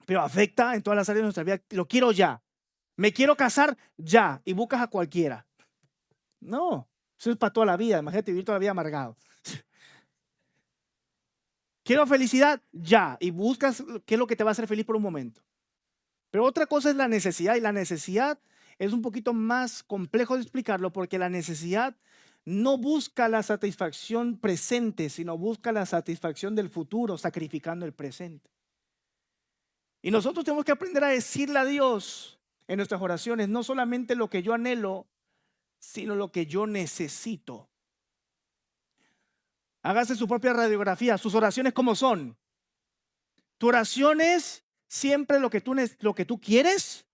Pero afecta en todas las áreas de nuestra vida. Lo quiero ya. Me quiero casar ya, y buscas a cualquiera. No, eso es para toda la vida. Imagínate vivir toda la vida amargado. Quiero felicidad ya, y buscas qué es lo que te va a hacer feliz por un momento. Pero otra cosa es la necesidad, y la necesidad es un poquito más complejo de explicarlo, porque la necesidad no busca la satisfacción presente, sino busca la satisfacción del futuro, sacrificando el presente. Y nosotros tenemos que aprender a decirle a Dios en nuestras oraciones, no solamente lo que yo anhelo, sino lo que yo necesito. Hágase su propia radiografía, sus oraciones cómo son. ¿Tu oración es siempre lo que tú quieres,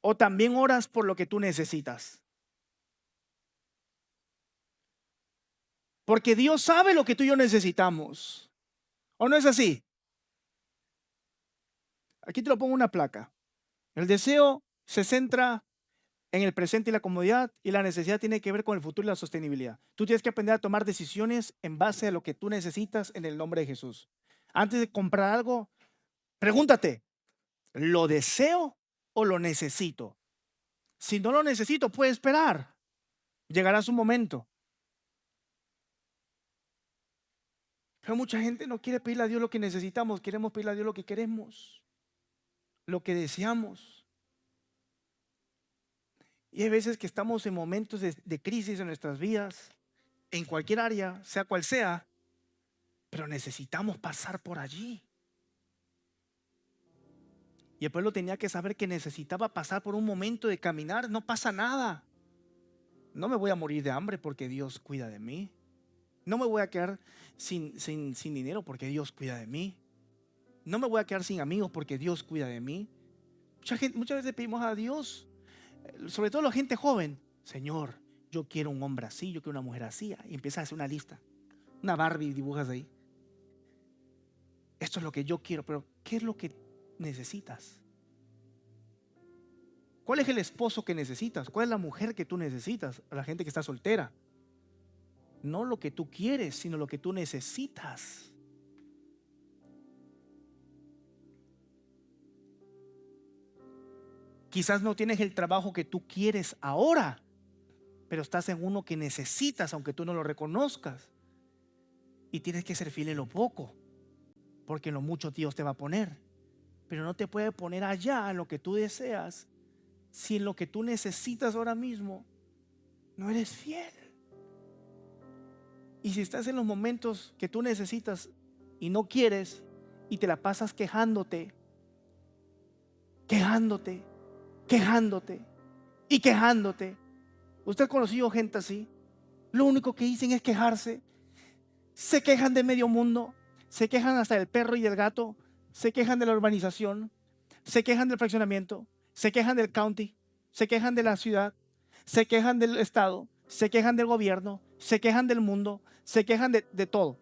o también oras por lo que tú necesitas? Porque Dios sabe lo que tú y yo necesitamos. ¿O no es así? Aquí te lo pongo una placa. El deseo se centra en el presente y la comodidad, y la necesidad tiene que ver con el futuro y la sostenibilidad. Tú tienes que aprender a tomar decisiones en base a lo que tú necesitas en el nombre de Jesús. Antes de comprar algo, pregúntate, ¿lo deseo o lo necesito? Si no lo necesito, puede esperar. Llegará su momento. Pero mucha gente no quiere pedirle a Dios lo que necesitamos. Queremos pedirle a Dios lo que queremos, lo que deseamos. Y hay veces que estamos en momentos de crisis en nuestras vidas, en cualquier área, sea cual sea, pero necesitamos pasar por allí. Y el pueblo tenía que saber que necesitaba pasar por un momento de caminar. No pasa nada. No me voy a morir de hambre porque Dios cuida de mí. No me voy a quedar sin dinero porque Dios cuida de mí. No me voy a quedar sin amigos porque Dios cuida de mí. Muchas veces pedimos a Dios, sobre todo la gente joven: Señor, yo quiero un hombre así, yo quiero una mujer así. Y empiezas a hacer una lista, una Barbie, dibujas ahí. Esto es lo que yo quiero, pero ¿qué es lo que necesitas? ¿Cuál es el esposo que necesitas? ¿Cuál es la mujer que tú necesitas? A la gente que está soltera. No lo que tú quieres, sino lo que tú necesitas. Quizás no tienes el trabajo que tú quieres ahora, pero estás en uno que necesitas, aunque tú no lo reconozcas. Y tienes que ser fiel en lo poco, porque en lo mucho Dios te va a poner. Pero no te puede poner allá en lo que tú deseas, si en lo que tú necesitas ahora mismo no eres fiel. Y si estás en los momentos que tú necesitas y no quieres, y te la pasas quejándote, quejándote, quejándote y quejándote. ¿Usted ha conocido gente así? Lo único que dicen es quejarse. Se quejan de medio mundo, se quejan hasta del perro y del gato, se quejan de la urbanización, se quejan del fraccionamiento, se quejan del county, se quejan de la ciudad, se quejan del estado, se quejan del gobierno, se quejan del mundo, se quejan de todo.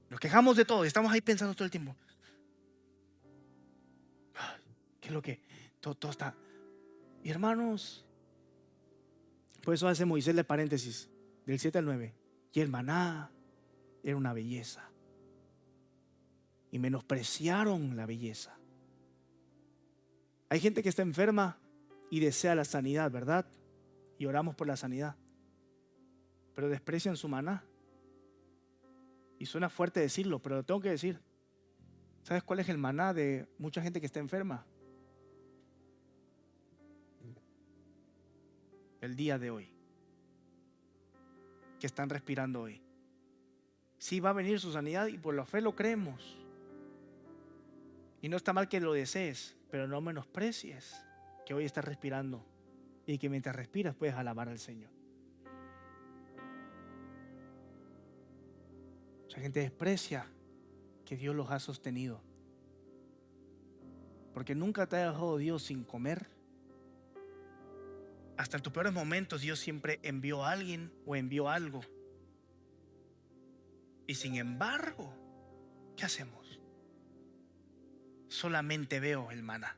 Nos quejamos de todo y estamos ahí pensando todo el tiempo: ¿qué es lo que? Todo está. Y hermanos, por eso hace Moisés de paréntesis del 7 al 9. Y el maná era una belleza, y menospreciaron la belleza. Hay gente que está enferma y desea la sanidad, ¿verdad? Y oramos por la sanidad, pero desprecian su maná. Y suena fuerte decirlo, pero lo tengo que decir. ¿Sabes cuál es el maná de mucha gente que está enferma? El día de hoy, que están respirando hoy. Sí, va a venir su sanidad, y por la fe lo creemos. Y no está mal que lo desees, pero no menosprecies que hoy estás respirando, y que mientras respiras puedes alabar al Señor. Mucha gente desprecia que Dios los ha sostenido, porque nunca te ha dejado Dios sin comer. Hasta en tus peores momentos Dios siempre envió a alguien o envió algo. Y sin embargo, ¿qué hacemos? Solamente veo el maná.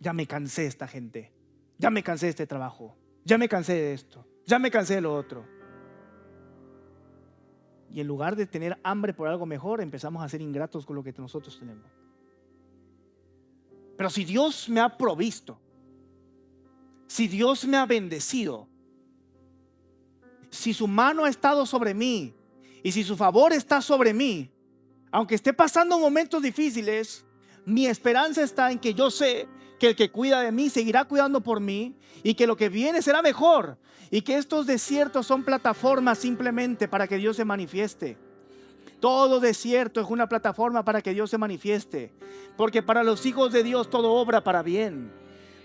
Ya me cansé de esta gente, ya me cansé de este trabajo, ya me cansé de esto, ya me cansé de lo otro. Y en lugar de tener hambre por algo mejor, empezamos a ser ingratos con lo que nosotros tenemos. Pero si Dios me ha provisto, si Dios me ha bendecido, si su mano ha estado sobre mí y si su favor está sobre mí, aunque esté pasando momentos difíciles, mi esperanza está en que yo sé que el que cuida de mí seguirá cuidando por mí y que lo que viene será mejor y que estos desiertos son plataformas simplemente para que Dios se manifieste. Todo desierto es una plataforma para que Dios se manifieste, porque para los hijos de Dios todo obra para bien.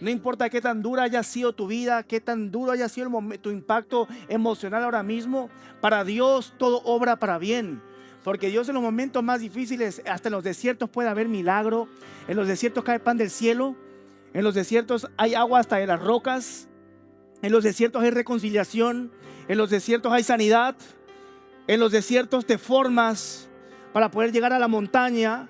No importa qué tan dura haya sido tu vida, qué tan duro haya sido tu impacto emocional ahora mismo, para Dios todo obra para bien. Porque Dios en los momentos más difíciles, hasta en los desiertos puede haber milagro. En los desiertos cae pan del cielo. En los desiertos hay agua hasta de las rocas. En los desiertos hay reconciliación. En los desiertos hay sanidad. En los desiertos te formas para poder llegar a la montaña.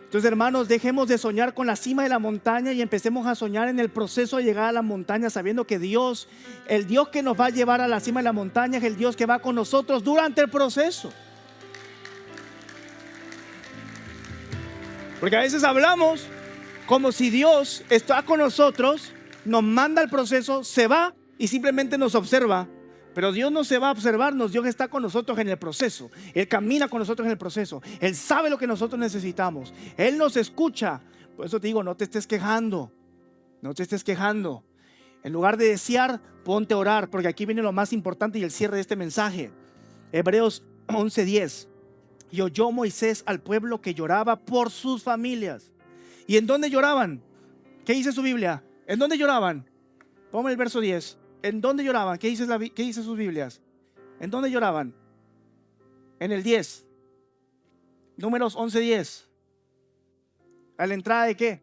Entonces, hermanos, dejemos de soñar con la cima de la montaña y empecemos a soñar en el proceso de llegar a la montaña, sabiendo que Dios, el Dios que nos va a llevar a la cima de la montaña, es el Dios que va con nosotros durante el proceso. Porque a veces hablamos como si Dios está con nosotros, nos manda el proceso, se va y simplemente nos observa. Pero Dios no se va a observarnos, Dios está con nosotros en el proceso. Él camina con nosotros en el proceso. Él sabe lo que nosotros necesitamos. Él nos escucha. Por eso te digo, no te estés quejando. No te estés quejando. En lugar de desear, ponte a orar, porque aquí viene lo más importante y el cierre de este mensaje. Hebreos 11:10. Y oyó Moisés al pueblo que lloraba por sus familias. ¿Y en dónde lloraban? ¿Qué dice su Biblia? ¿En dónde lloraban? Ponme el verso 10. ¿En dónde lloraban? ¿Qué dice sus Biblias? ¿En dónde lloraban? En el 10. Números 11:10. ¿A la entrada de qué?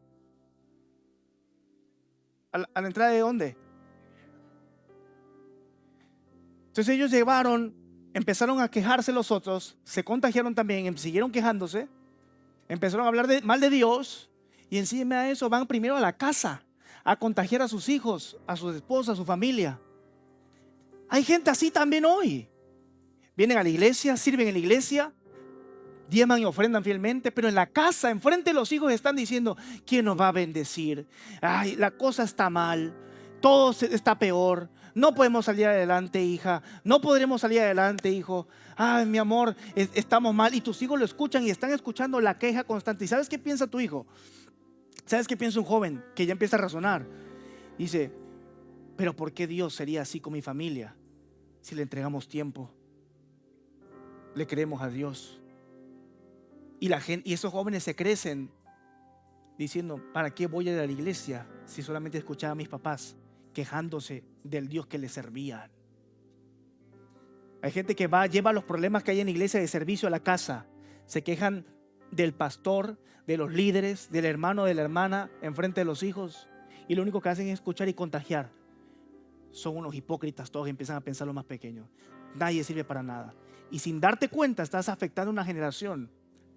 ¿A la entrada de dónde? Entonces ellos empezaron a quejarse los otros, se contagiaron también, siguieron quejándose, empezaron a hablar mal de Dios y encima de eso van primero a la casa a contagiar a sus hijos, a sus esposas, a su familia. Hay gente así también hoy. Vienen a la iglesia, sirven en la iglesia, diezman y ofrendan fielmente, pero en la casa, enfrente de los hijos están diciendo: ¿quién nos va a bendecir? Ay, la cosa está mal, todo está peor, no podemos salir adelante, hija, no podremos salir adelante, hijo. Ay, mi amor, estamos mal. Y tus hijos lo escuchan y están escuchando la queja constante. ¿Y sabes qué piensa tu hijo? ¿Sabes qué piensa un joven que ya empieza a razonar? Dice: pero ¿por qué Dios sería así con mi familia si le entregamos tiempo, le creemos a Dios? Y esos jóvenes se crecen diciendo: ¿para qué voy a ir a la iglesia si solamente escuchaba a mis papás quejándose del Dios que les servían? Hay gente que lleva los problemas que hay en la iglesia de servicio a la casa. Se quejan del pastor, de los líderes, del hermano, de la hermana enfrente de los hijos, y lo único que hacen es escuchar y contagiar. Son unos hipócritas todos, empiezan a pensar lo más pequeño. Nadie sirve para nada. Y sin darte cuenta estás afectando a una generación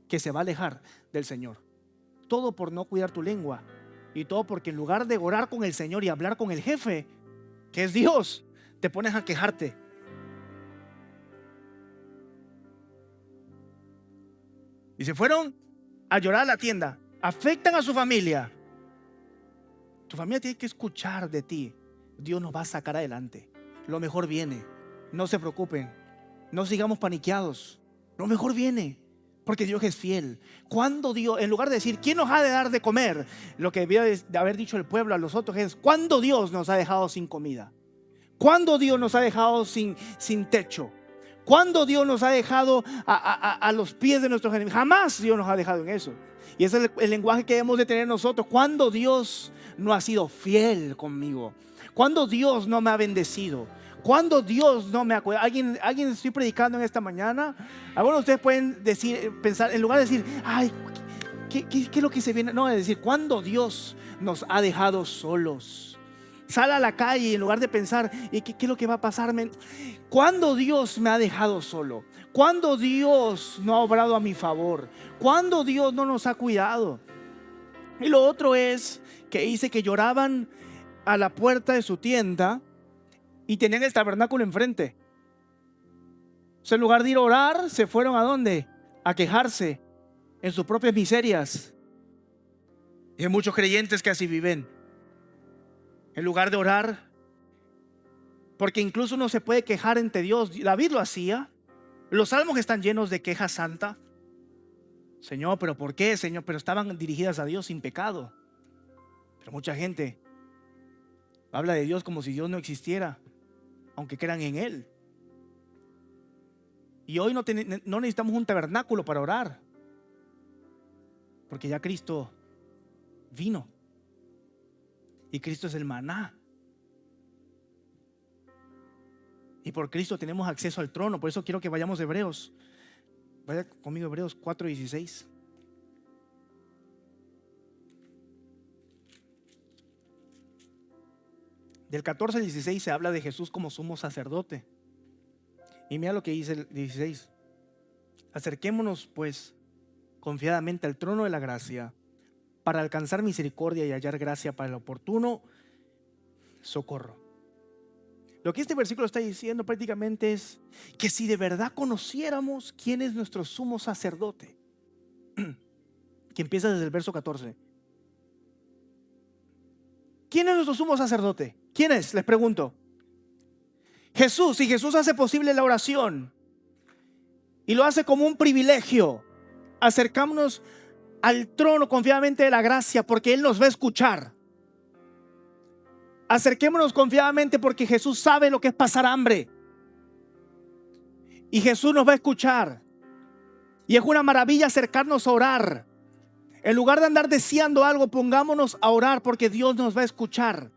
que se va a alejar del Señor. Todo por no cuidar tu lengua. Y todo porque en lugar de orar con el Señor y hablar con el jefe, que es Dios, te pones a quejarte. Y se fueron a llorar a la tienda. Afectan a su familia. Tu familia tiene que escuchar de ti: Dios nos va a sacar adelante. Lo mejor viene. No se preocupen. No sigamos paniqueados. Lo mejor viene. Porque Dios es fiel. Cuando Dios, en lugar de decir ¿quién nos ha de dar de comer?, lo que debía de haber dicho el pueblo a los otros es: ¿cuándo Dios nos ha dejado sin comida? ¿Cuándo Dios nos ha dejado sin techo? ¿Cuándo Dios nos ha dejado a los pies de nuestros enemigos? Jamás Dios nos ha dejado en eso. Y ese es el lenguaje que debemos de tener nosotros. ¿Cuándo Dios no ha sido fiel conmigo? ¿Cuándo Dios no me ha bendecido? ¿Cuándo Dios no me ha cuidado? ¿Alguien estoy predicando en esta mañana? Algunos de ustedes pueden pensar, en lugar de decir: ay, ¿qué es lo que se viene? No, es decir, ¿cuándo Dios nos ha dejado solos? Sale a la calle y en lugar de pensar, ¿y qué es lo que va a pasarme? ¿Cuándo Dios me ha dejado solo? ¿Cuándo Dios no ha obrado a mi favor? ¿Cuándo Dios no nos ha cuidado? Y lo otro es que dice que lloraban a la puerta de su tienda y tenían el tabernáculo enfrente. O sea, en lugar de ir a orar, se fueron ¿a dónde? A quejarse en sus propias miserias. Y hay muchos creyentes que así viven. En lugar de orar, porque incluso uno se puede quejar ante Dios. David lo hacía. Los salmos están llenos de queja santa. Señor, ¿pero por qué, Señor? Pero estaban dirigidas a Dios sin pecado. Pero mucha gente habla de Dios como si Dios no existiera, aunque crean en Él. Y hoy no necesitamos un tabernáculo para orar, porque ya Cristo vino. Y Cristo es el maná. Y por Cristo tenemos acceso al trono. Por eso quiero que vayamos a Hebreos. Vaya conmigo, Hebreos 4:16. Del 14 al 16 se habla de Jesús como sumo sacerdote. Y mira lo que dice el 16. Acerquémonos pues confiadamente al trono de la gracia para alcanzar misericordia y hallar gracia para el oportuno socorro. Lo que este versículo está diciendo prácticamente es que si de verdad conociéramos quién es nuestro sumo sacerdote, que empieza desde el verso 14. ¿Quién es nuestro sumo sacerdote? ¿Quién es? Les pregunto. Jesús. Y Jesús hace posible la oración y lo hace como un privilegio. Acercámonos al trono confiadamente de la gracia porque Él nos va a escuchar. Acerquémonos confiadamente porque Jesús sabe lo que es pasar hambre y Jesús nos va a escuchar. Y es una maravilla acercarnos a orar. En lugar de andar deseando algo, pongámonos a orar porque Dios nos va a escuchar.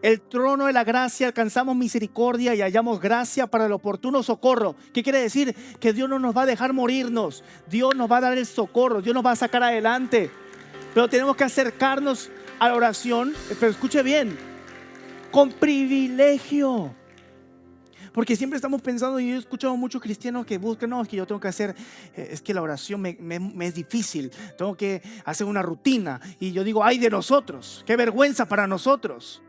El trono de la gracia, alcanzamos misericordia y hallamos gracia para el oportuno socorro. ¿Qué quiere decir? Que Dios no nos va a dejar morirnos. Dios nos va a dar el socorro. Dios nos va a sacar adelante. Pero tenemos que acercarnos a la oración. Pero escuche bien, con privilegio. Porque siempre estamos pensando, y yo he escuchado a muchos cristianos que buscan, no, es que yo tengo que hacer, es que la oración me es difícil, tengo que hacer una rutina. Y yo digo, ay de nosotros, qué vergüenza para nosotros,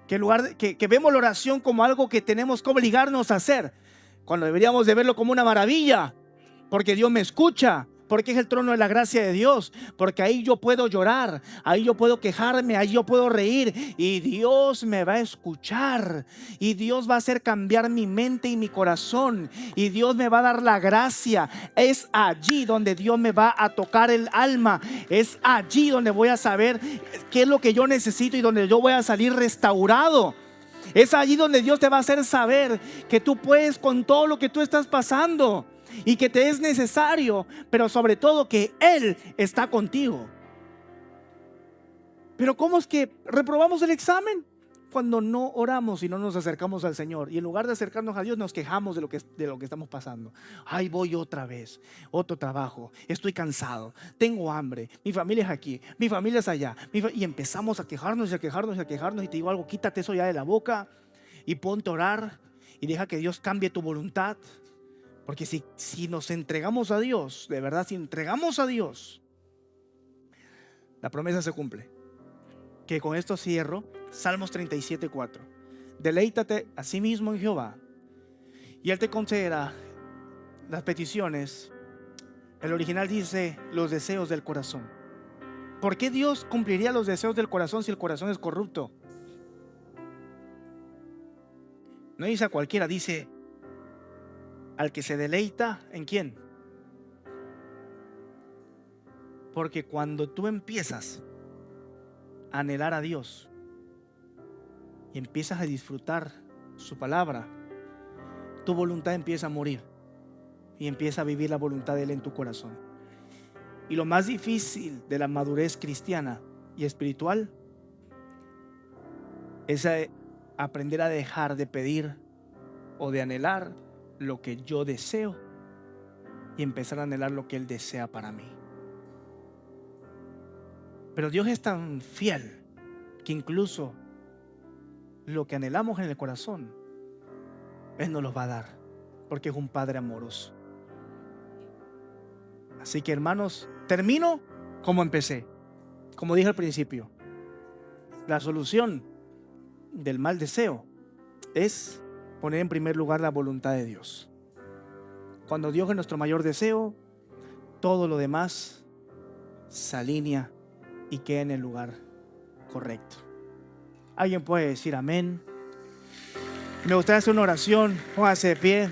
que en lugar que vemos la oración como algo que tenemos que obligarnos a hacer, cuando deberíamos de verlo como una maravilla, porque Dios me escucha. Porque es el trono de la gracia de Dios. Porque ahí yo puedo llorar, ahí yo puedo quejarme, ahí yo puedo reír. Y Dios me va a escuchar. Y Dios va a hacer cambiar mi mente y mi corazón. Y Dios me va a dar la gracia. Es allí donde Dios me va a tocar el alma. Es allí donde voy a saber qué es lo que yo necesito y donde yo voy a salir restaurado. Es allí donde Dios te va a hacer saber que tú puedes con todo lo que tú estás pasando. Y que te es necesario, pero sobre todo que Él está contigo. Pero ¿cómo es que reprobamos el examen? Cuando no oramos y no nos acercamos al Señor. Y en lugar de acercarnos a Dios nos quejamos de lo que estamos pasando. Ay, voy otra vez, otro trabajo, estoy cansado, tengo hambre, mi familia es aquí, mi familia es allá. Y empezamos a quejarnos y a quejarnos y a quejarnos. Y te digo algo, quítate eso ya de la boca y ponte a orar y deja que Dios cambie tu voluntad. Porque si nos entregamos a Dios, de verdad, si entregamos a Dios, la promesa se cumple. Que con esto cierro, Salmos 37:4. Deleítate a sí mismo en Jehová y Él te concederá las peticiones. El original dice los deseos del corazón. ¿Por qué Dios cumpliría los deseos del corazón si el corazón es corrupto? No dice a cualquiera, dice al que se deleita, ¿en quién? Porque cuando tú empiezas a anhelar a Dios y empiezas a disfrutar su palabra, tu voluntad empieza a morir y empieza a vivir la voluntad de Él en tu corazón. Y lo más difícil de la madurez cristiana y espiritual es aprender a dejar de pedir o de anhelar lo que yo deseo y empezar a anhelar lo que Él desea para mí. Pero Dios es tan fiel que incluso lo que anhelamos en el corazón, Él nos los va a dar, porque es un Padre amoroso. Así que, hermanos, termino como empecé. Como dije al principio, la solución del mal deseo es poner en primer lugar la voluntad de Dios. Cuando Dios es nuestro mayor deseo, todo lo demás se alinea y queda en el lugar correcto. ¿Alguien puede decir amén? Me gustaría hacer una oración. Póngase de pie.